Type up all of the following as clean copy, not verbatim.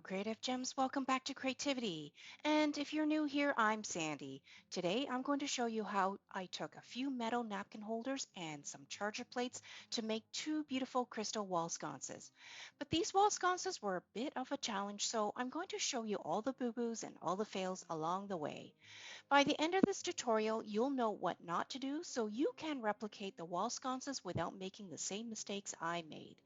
Hello, Creative Gems. Welcome back to Creativity. And if you're new here, I'm Sandy. Today, I'm going to show you how I took a few metal napkin holders and some charger plates to make two beautiful crystal wall sconces. But these wall sconces were a bit of a challenge, so I'm going to show you all the boo-boos and all the fails along the way. By the end of this tutorial, you'll know what not to do so you can replicate the wall sconces without making the same mistakes I made.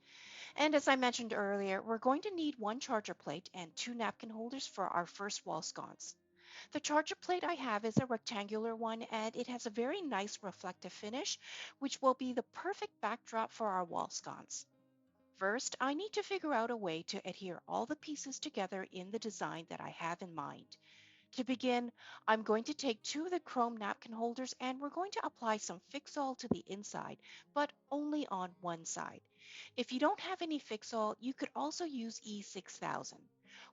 And as I mentioned earlier, we're going to need one charger plate and two napkin holders for our first wall sconce. The charger plate I have is a rectangular one and it has a very nice reflective finish, which will be the perfect backdrop for our wall sconce. First, I need to figure out a way to adhere all the pieces together in the design that I have in mind. To begin, I'm going to take two of the chrome napkin holders and we're going to apply some Fix-All to the inside, but only on one side. If you don't have any Fix-All, you could also use E6000.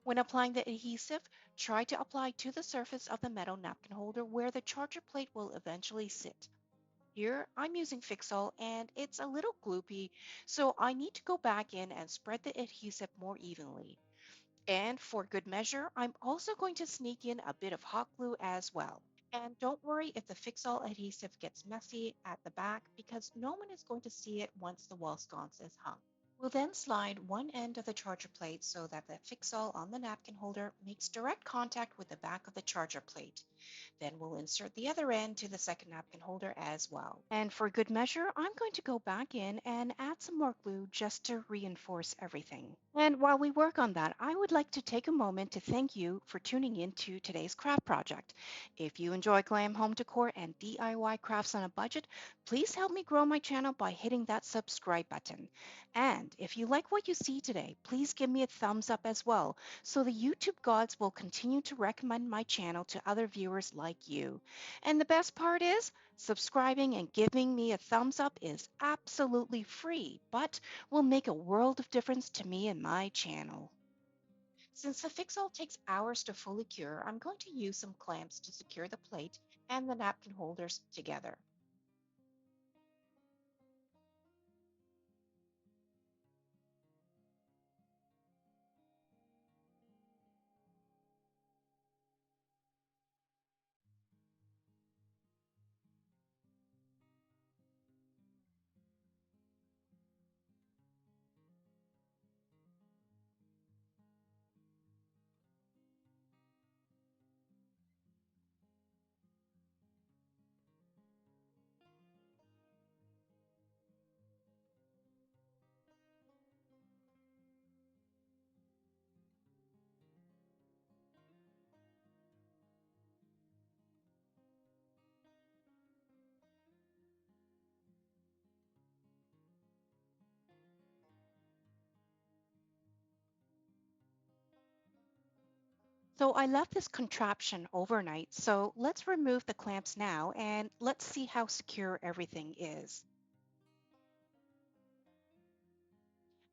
When applying the adhesive, try to apply to the surface of the metal napkin holder where the charger plate will eventually sit. Here, I'm using Fix-All and it's a little gloopy, so I need to go back in and spread the adhesive more evenly. And for good measure, I'm also going to sneak in a bit of hot glue as well. And don't worry if the Fix-All adhesive gets messy at the back because no one is going to see it once the wall sconce is hung. We'll then slide one end of the charger plate so that the Fix-All on the napkin holder makes direct contact with the back of the charger plate. Then we'll insert the other end to the second napkin holder as well. And for good measure, I'm going to go back in and add some more glue just to reinforce everything. And while we work on that, I would like to take a moment to thank you for tuning in to today's craft project. If you enjoy glam home decor and DIY crafts on a budget, please help me grow my channel by hitting that subscribe button. And if you like what you see today, please give me a thumbs up as well, so the YouTube gods will continue to recommend my channel to other viewers like you. And the best part is, subscribing and giving me a thumbs up is absolutely free, but will make a world of difference to me and my channel. Since the Fix-All takes hours to fully cure, I'm going to use some clamps to secure the plate and the napkin holders together. So I left this contraption overnight, so let's remove the clamps now and let's see how secure everything is.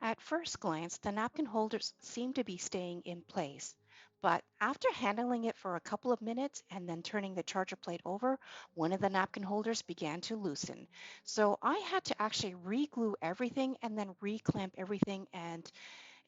At first glance, the napkin holders seem to be staying in place, but after handling it for a couple of minutes and then turning the charger plate over, one of the napkin holders began to loosen. So I had to actually re-glue everything and then re-clamp everything, and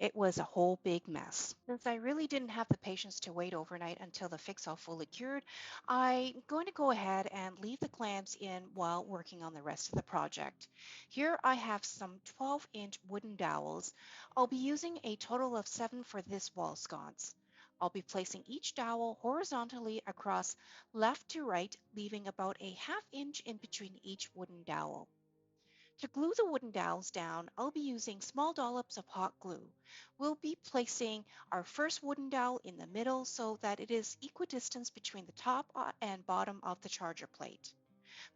it was a whole big mess. Since I really didn't have the patience to wait overnight until the fix-all fully cured, I'm going to go ahead and leave the clamps in while working on the rest of the project. Here I have some 12-inch wooden dowels. I'll be using a total of 7 for this wall sconce. I'll be placing each dowel horizontally across left to right, leaving about a ½ inch in between each wooden dowel. To glue the wooden dowels down, I'll be using small dollops of hot glue. We'll be placing our first wooden dowel in the middle so that it is equidistant between the top and bottom of the charger plate.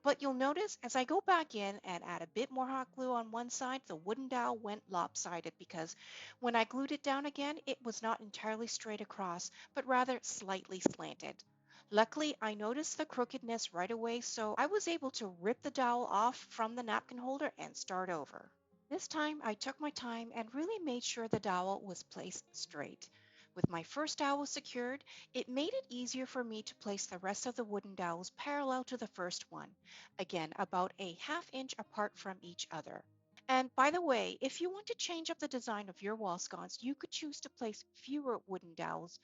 But you'll notice as I go back in and add a bit more hot glue on one side, the wooden dowel went lopsided because when I glued it down again, it was not entirely straight across, but rather slightly slanted. Luckily, I noticed the crookedness right away, so I was able to rip the dowel off from the napkin holder and start over. This time, I took my time and really made sure the dowel was placed straight. With my first dowel secured, it made it easier for me to place the rest of the wooden dowels parallel to the first one, again about a ½ inch apart from each other. And by the way, if you want to change up the design of your wall sconce, you could choose to place fewer wooden dowels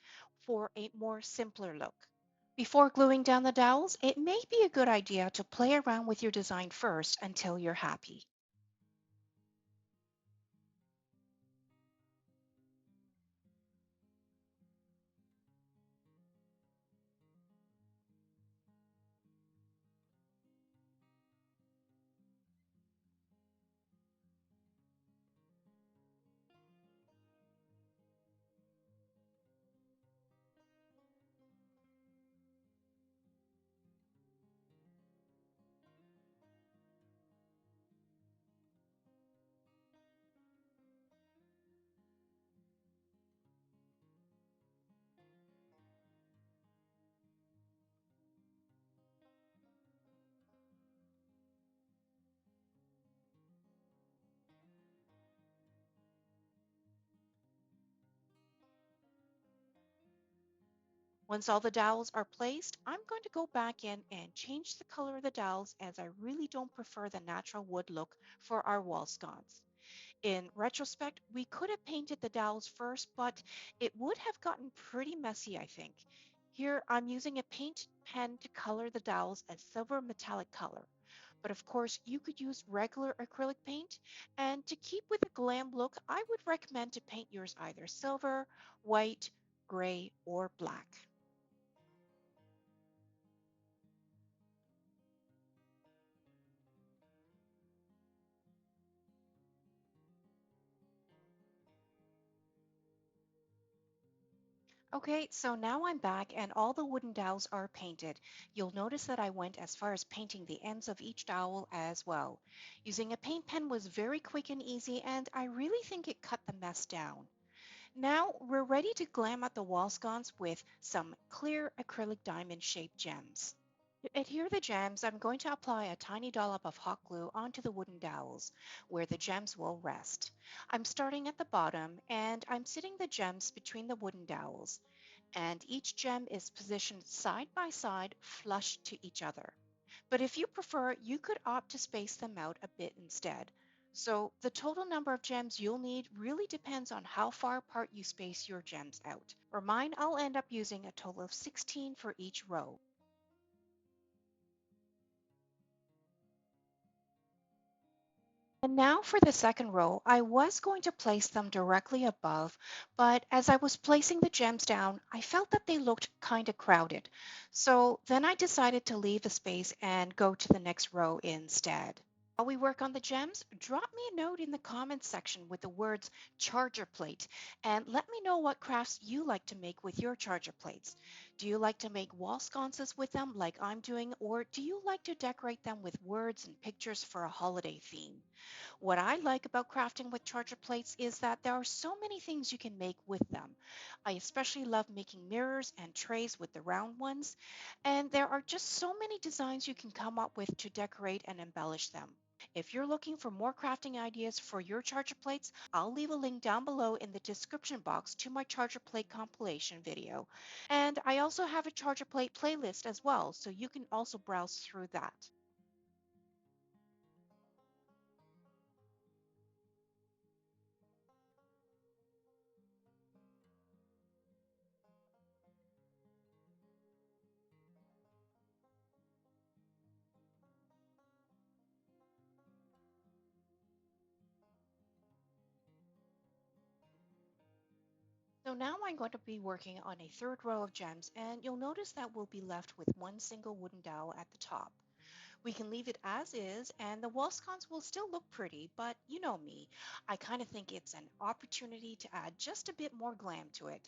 for a more simpler look. Before gluing down the dowels, it may be a good idea to play around with your design first until you're happy. Once all the dowels are placed, I'm going to go back in and change the color of the dowels as I really don't prefer the natural wood look for our wall sconce. In retrospect, we could have painted the dowels first, but it would have gotten pretty messy, I think. Here, I'm using a paint pen to color the dowels a silver metallic color. But of course, you could use regular acrylic paint. And to keep with the glam look, I would recommend to paint yours either silver, white, gray, or black. Okay, so now I'm back and all the wooden dowels are painted. You'll notice that I went as far as painting the ends of each dowel as well. Using a paint pen was very quick and easy, and I really think it cut the mess down. Now we're ready to glam out the wall sconce with some clear acrylic diamond shaped gems. To adhere the gems, I'm going to apply a tiny dollop of hot glue onto the wooden dowels where the gems will rest. I'm starting at the bottom and I'm sitting the gems between the wooden dowels, and each gem is positioned side by side flush to each other. But if you prefer, you could opt to space them out a bit instead. So the total number of gems you'll need really depends on how far apart you space your gems out. For mine, I'll end up using a total of 16 for each row. And now for the second row, I was going to place them directly above, but as I was placing the gems down, I felt that they looked kind of crowded. So then I decided to leave a space and go to the next row instead. While we work on the gems, drop me a note in the comments section with the words charger plate and let me know what crafts you like to make with your charger plates. Do you like to make wall sconces with them like I'm doing, or do you like to decorate them with words and pictures for a holiday theme? What I like about crafting with charger plates is that there are so many things you can make with them. I especially love making mirrors and trays with the round ones, and there are just so many designs you can come up with to decorate and embellish them. If you're looking for more crafting ideas for your charger plates, I'll leave a link down below in the description box to my charger plate compilation video. And I also have a charger plate playlist as well, so you can also browse through that. So now I'm going to be working on a third row of gems, and you'll notice that we'll be left with one single wooden dowel at the top. We can leave it as is, and the wall sconce will still look pretty, but you know me, I kind of think it's an opportunity to add just a bit more glam to it.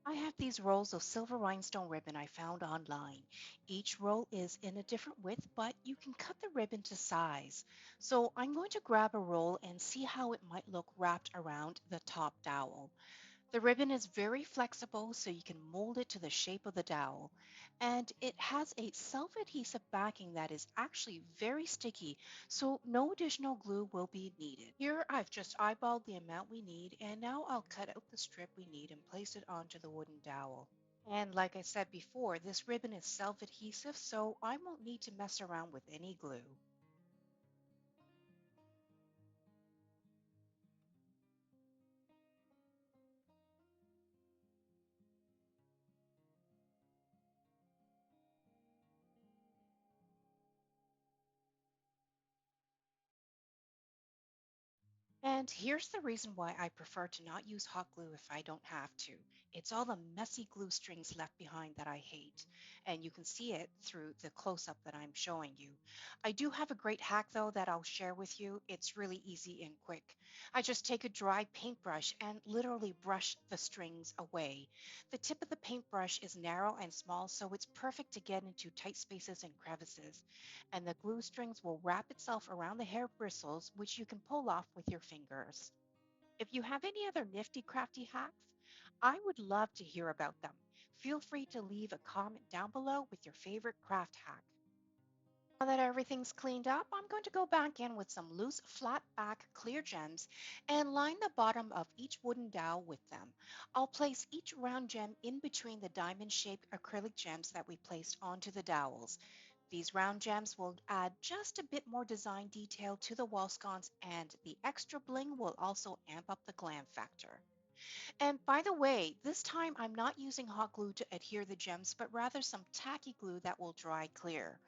I have these rolls of silver rhinestone ribbon I found online. Each roll is in a different width, but you can cut the ribbon to size. So I'm going to grab a roll and see how it might look wrapped around the top dowel. The ribbon is very flexible, so you can mold it to the shape of the dowel. And it has a self-adhesive backing that is actually very sticky, so no additional glue will be needed. Here, I've just eyeballed the amount we need, and now I'll cut out the strip we need and place it onto the wooden dowel. And like I said before, this ribbon is self-adhesive, so I won't need to mess around with any glue. And here's the reason why I prefer to not use hot glue if I don't have to. It's all the messy glue strings left behind that I hate. And you can see it through the close-up that I'm showing you. I do have a great hack though that I'll share with you. It's really easy and quick. I just take a dry paintbrush and literally brush the strings away. The tip of the paintbrush is narrow and small, so it's perfect to get into tight spaces and crevices, and the glue strings will wrap itself around the hair bristles, which you can pull off with your fingers. If you have any other nifty crafty hacks, I would love to hear about them. Feel free to leave a comment down below with your favorite craft hack. Now that everything's cleaned up, I'm going to go back in with some loose flat back clear gems and line the bottom of each wooden dowel with them. I'll place each round gem in between the diamond-shaped acrylic gems that we placed onto the dowels. These round gems will add just a bit more design detail to the wall sconce, and the extra bling will also amp up the glam factor. And by the way, this time I'm not using hot glue to adhere the gems, but rather some tacky glue that will dry clear.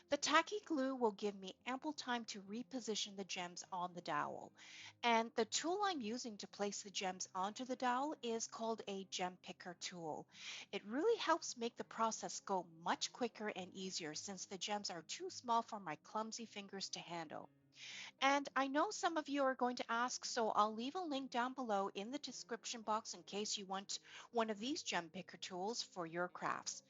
The tacky glue will give me ample time to reposition the gems on the dowel. And the tool I'm using to place the gems onto the dowel is called a gem picker tool. It really helps make the process go much quicker and easier since the gems are too small for my clumsy fingers to handle. And I know some of you are going to ask, so I'll leave a link down below in the description box in case you want one of these gem picker tools for your crafts.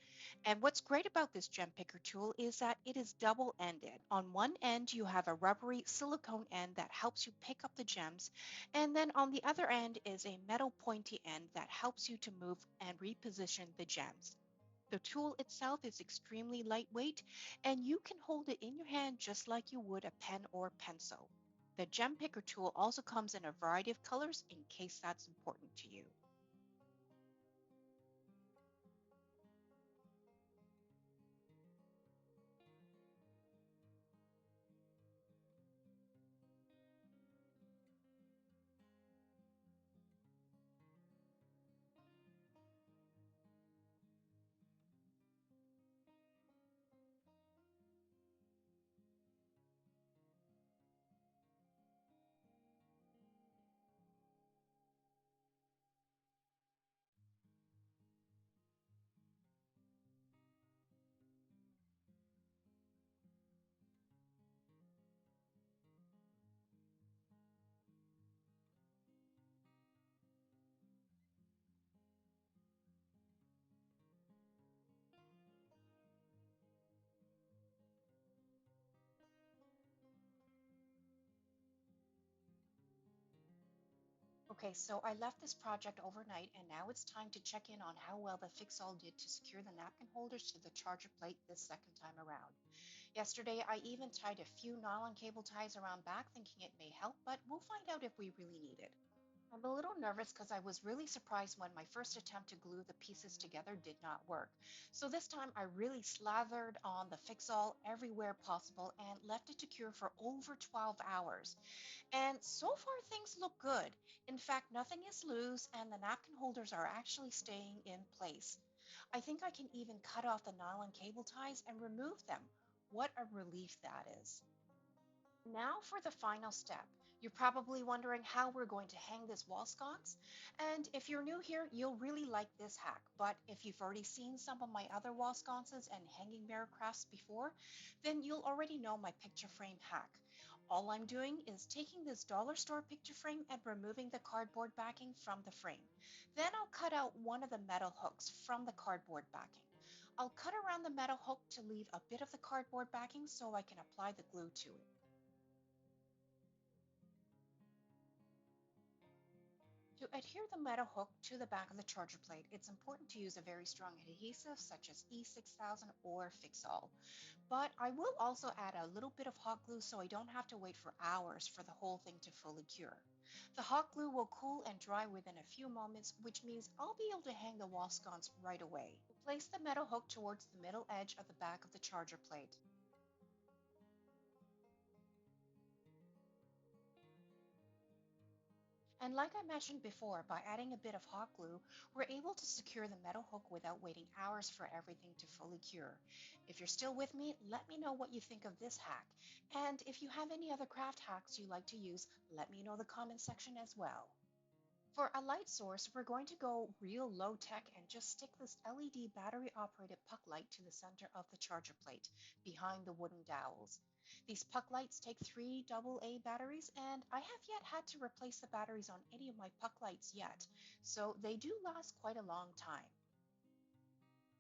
And what's great about this gem picker tool is that it is double-ended. On one end, you have a rubbery silicone end that helps you pick up the gems, and then on the other end is a metal pointy end that helps you to move and reposition the gems. The tool itself is extremely lightweight, and you can hold it in your hand just like you would a pen or pencil. The gem picker tool also comes in a variety of colors in case that's important to you. Okay, so I left this project overnight and now it's time to check in on how well the fix-all did to secure the napkin holders to the charger plate this second time around. Yesterday, I even tied a few nylon cable ties around back thinking it may help, but we'll find out if we really need it. I'm a little nervous because I was really surprised when my first attempt to glue the pieces together did not work. So this time I really slathered on the fix-all everywhere possible and left it to cure for over 12 hours. And so far things look good. In fact, nothing is loose and the napkin holders are actually staying in place. I think I can even cut off the nylon cable ties and remove them. What a relief that is. Now for the final step. You're probably wondering how we're going to hang this wall sconce. And if you're new here, you'll really like this hack. But if you've already seen some of my other wall sconces and hanging mirror crafts before, then you'll already know my picture frame hack. All I'm doing is taking this dollar store picture frame and removing the cardboard backing from the frame. Then I'll cut out one of the metal hooks from the cardboard backing. I'll cut around the metal hook to leave a bit of the cardboard backing so I can apply the glue to it. To adhere the metal hook to the back of the charger plate, it's important to use a very strong adhesive such as E6000 or Fix-All. But I will also add a little bit of hot glue so I don't have to wait for hours for the whole thing to fully cure. The hot glue will cool and dry within a few moments, which means I'll be able to hang the wall sconce right away. Place the metal hook towards the middle edge of the back of the charger plate. And like I mentioned before, by adding a bit of hot glue, we're able to secure the metal hook without waiting hours for everything to fully cure. If you're still with me, let me know what you think of this hack. And if you have any other craft hacks you like to use, let me know in the comment section as well. For a light source, we're going to go real low tech and just stick this LED battery operated puck light to the center of the charger plate behind the wooden dowels. These puck lights take three AA batteries, and I have yet had to replace the batteries on any of my puck lights yet, so they do last quite a long time.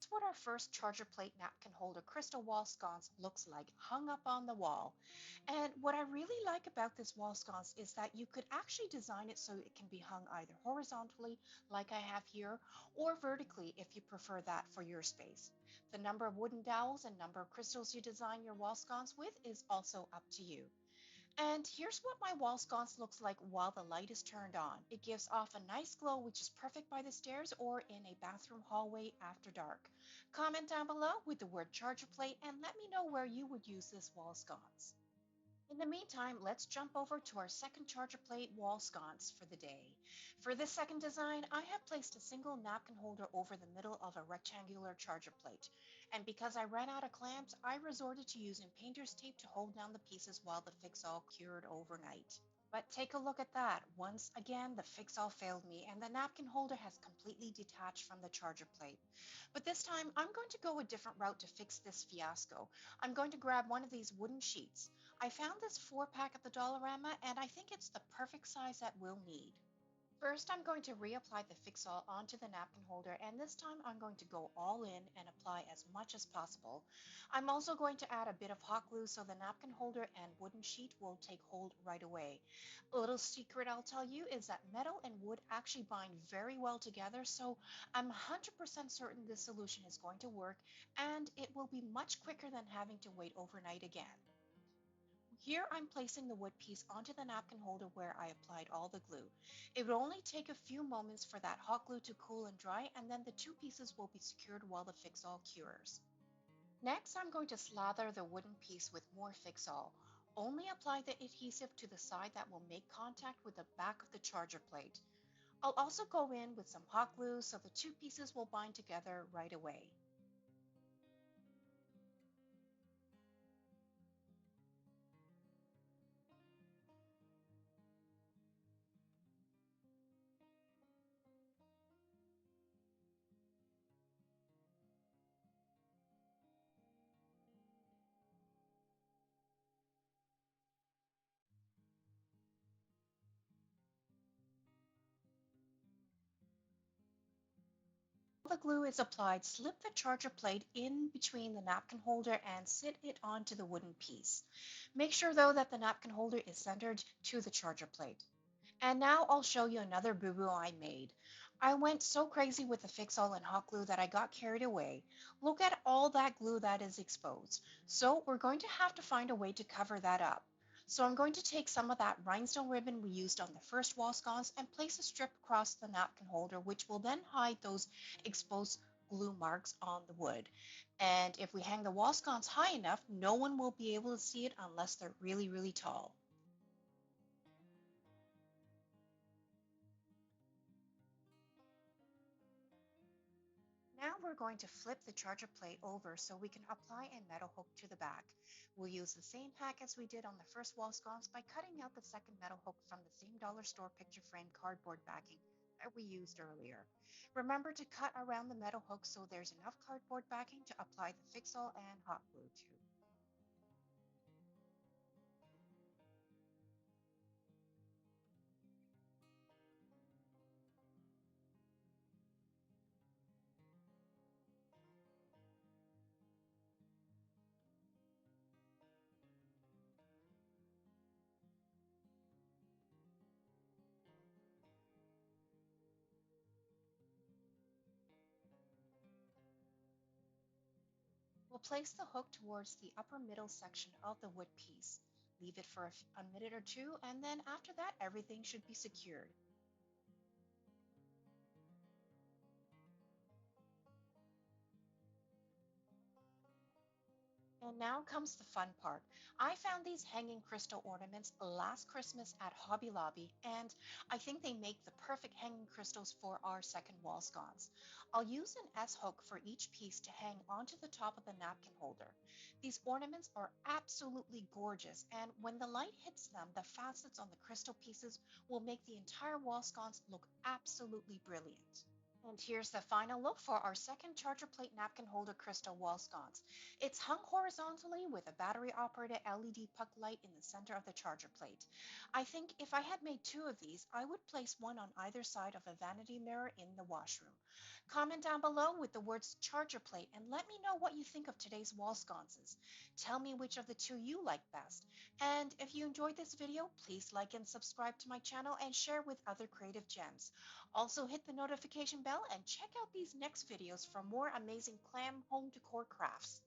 That's what our first charger plate napkin holder crystal wall sconce looks like hung up on the wall. And what I really like about this wall sconce is that you could actually design it so it can be hung either horizontally, like I have here, or vertically if you prefer that for your space. The number of wooden dowels and number of crystals you design your wall sconce with is also up to you. And here's what my wall sconce looks like while the light is turned on. It gives off a nice glow, which is perfect by the stairs or in a bathroom hallway after dark. Comment down below with the word charger plate and let me know where you would use this wall sconce. In the meantime, let's jump over to our second charger plate wall sconce for the day. For this second design, I have placed a single napkin holder over the middle of a rectangular charger plate. And because I ran out of clamps, I resorted to using painter's tape to hold down the pieces while the fix-all cured overnight. But take a look at that. Once again, the fix-all failed me and the napkin holder has completely detached from the charger plate. But this time, I'm going to go a different route to fix this fiasco. I'm going to grab one of these wooden sheets. I found this 4-pack at the Dollarama and I think it's the perfect size that we'll need. First, I'm going to reapply the fix-all onto the napkin holder, and this time I'm going to go all in and apply as much as possible. I'm also going to add a bit of hot glue so the napkin holder and wooden sheet will take hold right away. A little secret I'll tell you is that metal and wood actually bind very well together, so I'm 100% certain this solution is going to work, and it will be much quicker than having to wait overnight again. Here I'm placing the wood piece onto the napkin holder where I applied all the glue. It will only take a few moments for that hot glue to cool and dry, and then the two pieces will be secured while the fix-all cures. Next, I'm going to slather the wooden piece with more fix-all. Only apply the adhesive to the side that will make contact with the back of the charger plate. I'll also go in with some hot glue so the two pieces will bind together right away. The glue is applied, slip the charger plate in between the napkin holder and sit it onto the wooden piece. Make sure though that the napkin holder is centered to the charger plate. And now I'll show you another boo-boo I made. I went so crazy with the fix-all and hot glue that I got carried away. Look at all that glue that is exposed. So we're going to have to find a way to cover that up. So I'm going to take some of that rhinestone ribbon we used on the first wall sconce and place a strip across the napkin holder, which will then hide those exposed glue marks on the wood. And if we hang the wall sconce high enough, no one will be able to see it unless they're really, really tall. Now we're going to flip the charger plate over so we can apply a metal hook to the back. We'll use the same hack as we did on the first wall sconce by cutting out the second metal hook from the same dollar store picture frame cardboard backing that we used earlier. Remember to cut around the metal hook so there's enough cardboard backing to apply the fix-all and hot glue to. place the hook towards the upper middle section of the wood piece. Leave it for a minute or two, and then after that, everything should be secured. And now comes the fun part. I found these hanging crystal ornaments last Christmas at Hobby Lobby, and I think they make the perfect hanging crystals for our second wall sconce. I'll use an S hook for each piece to hang onto the top of the napkin holder. These ornaments are absolutely gorgeous, and when the light hits them, the facets on the crystal pieces will make the entire wall sconce look absolutely brilliant. And here's the final look for our second charger plate napkin holder crystal wall sconce. It's hung horizontally with a battery operated LED puck light in the center of the charger plate. I think if I had made two of these, I would place one on either side of a vanity mirror in the washroom. Comment down below with the words charger plate and let me know what you think of today's wall sconces. Tell me which of the two you like best. And if you enjoyed this video, please like and subscribe to my channel and share with other creative gems. Also hit the notification bell and check out these next videos for more amazing Glam home decor crafts.